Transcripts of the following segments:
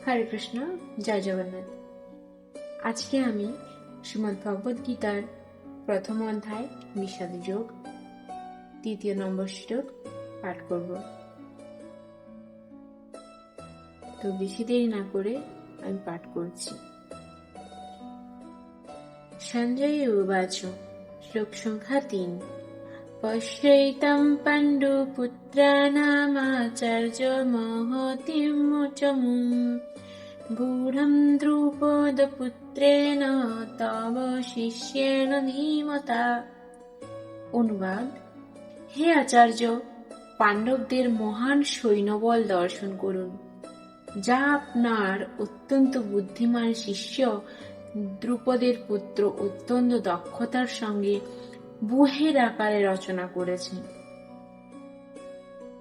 হরে কৃষ্ণ, জয় জগন্নাথ। আজকে আমি শ্রীমদ্ ভগবদ গীতার প্রথম অধ্যায় বিষাদ যোগ 3 নম্বর শ্লোক পাঠ করব। তো বেশি দেরি না করে আমি পাঠ করছি। সঞ্জয় উবাচ, শ্লোক সংখ্যা 3। পশ্যৈতং পাণ্ডুপুত্রানামাচার্য মহতিমুচমুং গূঢ়ং দ্রুপদপুত্রেণ তব শিষ্যেণ ধীমতা। অনুবাদ: হে আচার্য, পাণ্ডবদের মহান সৈন্যবল দর্শন করুন, যা আপনার অত্যন্ত বুদ্ধিমান শিষ্য দ্রুপদের পুত্র অত্যন্ত দক্ষতার সঙ্গে বুহের আকারে রচনা করেছেন।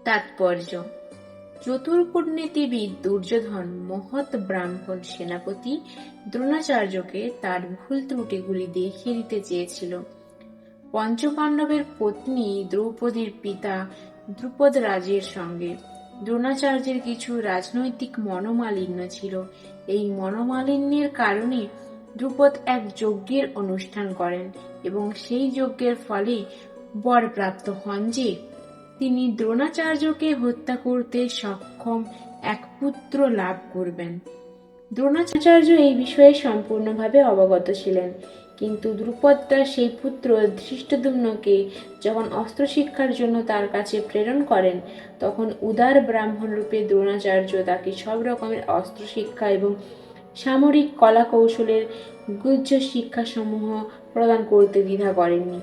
তাৎপর্য: চতুর্কূটনীতিবিদ দুর্যোধন মহৎ ব্রাহ্মণ সেনাপতি দ্রোণাচার্যকে তার ভুল ত্রুটিগুলি দেখিয়ে দিতে চেয়েছিল। পঞ্চপাণ্ডবের পত্নী দ্রৌপদীর পিতা দ্রুপদ রাজের সঙ্গে দ্রোণাচার্যের কিছু রাজনৈতিক মনোমালিন্য ছিল। এই মনোমালিন্যের কারণে দ্রুপদ এক যজ্ঞের অনুষ্ঠান করেন এবং সেই যজ্ঞের ফলে বরপ্রাপ্ত হন যে তিনি দ্রোণাচার্যকে হত্যা করতে সক্ষম এক পুত্র লাভ করবেন। দ্রোণাচার্য এই বিষয়ে সম্পূর্ণভাবে অবগত ছিলেন, কিন্তু দ্রুপদ তার সেই পুত্র ধৃষ্টদ্যুম্নকে যখন অস্ত্র শিক্ষার জন্য তার কাছে প্রেরণ করেন, তখন উদার ব্রাহ্মণ রূপে দ্রোণাচার্য তাকে সব রকমের অস্ত্র শিক্ষা এবং সামরিক কলা কৌশলের গুহ্য শিক্ষাসমূহ প্রদান করতে দ্বিধা করেননি।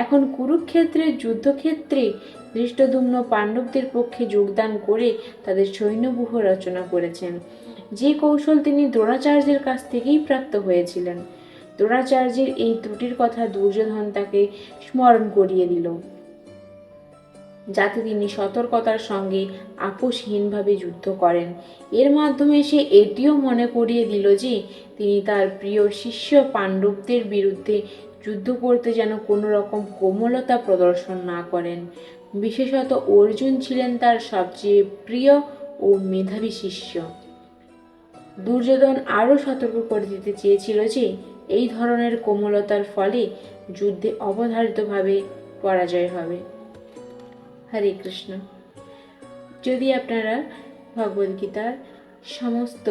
এখন কুরুক্ষেত্রের যুদ্ধক্ষেত্রে ধৃষ্টদ্যুম্ন পাণ্ডবদের পক্ষে যোগদান করে তাদের সৈন্যব্যূহ রচনা করেছেন, যে কৌশল তিনি দ্রোণাচার্যের কাছ থেকেই প্রাপ্ত হয়েছিলেন। দ্রোণাচার্যের এই ত্রুটির কথা দুর্যোধন তাকে স্মরণ করিয়ে দিল, যাতে তিনি সতর্কতার সঙ্গে আপোষহীনভাবে যুদ্ধ করেন। এর মাধ্যমে সে এটিও মনে করিয়ে দিল যে তিনি তার প্রিয় শিষ্য পাণ্ডবদের বিরুদ্ধে যুদ্ধ করতে যেন কোনো রকম কোমলতা প্রদর্শন না করেন। বিশেষত অর্জুন ছিলেন তার সবচেয়ে প্রিয় ও মেধাবী শিষ্য। দুর্যোধন আরও সতর্ক করে দিতে চেয়েছিল যে এই ধরনের কোমলতার ফলে যুদ্ধে অবধারিতভাবে পরাজয় হবে। হরে কৃষ্ণ। যদি আপনারা ভগবদ্গীতার সমস্ত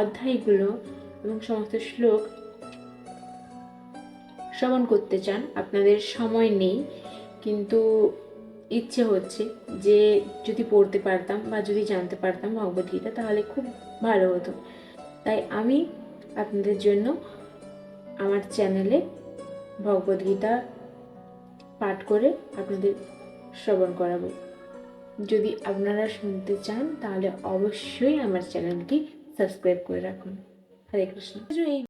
অধ্যায়গুলো এবং সমস্ত শ্লোক শ্রবণ করতে চান, আপনাদের সময় নেই, কিন্তু ইচ্ছে হচ্ছে যে যদি পড়তে পারতাম বা যদি জানতে পারতাম ভগবদ্গীতা, তাহলে খুব ভালো হতো। তাই আমি আপনাদের জন্য আমার চ্যানেলে ভগবদ্গীতা পাঠ করে আপনাদের শ্রবণ করাবো। যদি আপনারা শুনতে চান তাহলে অবশ্যই আমার চ্যানেলটি সাবস্ক্রাইব করে রাখুন। হরে কৃষ্ণ। এই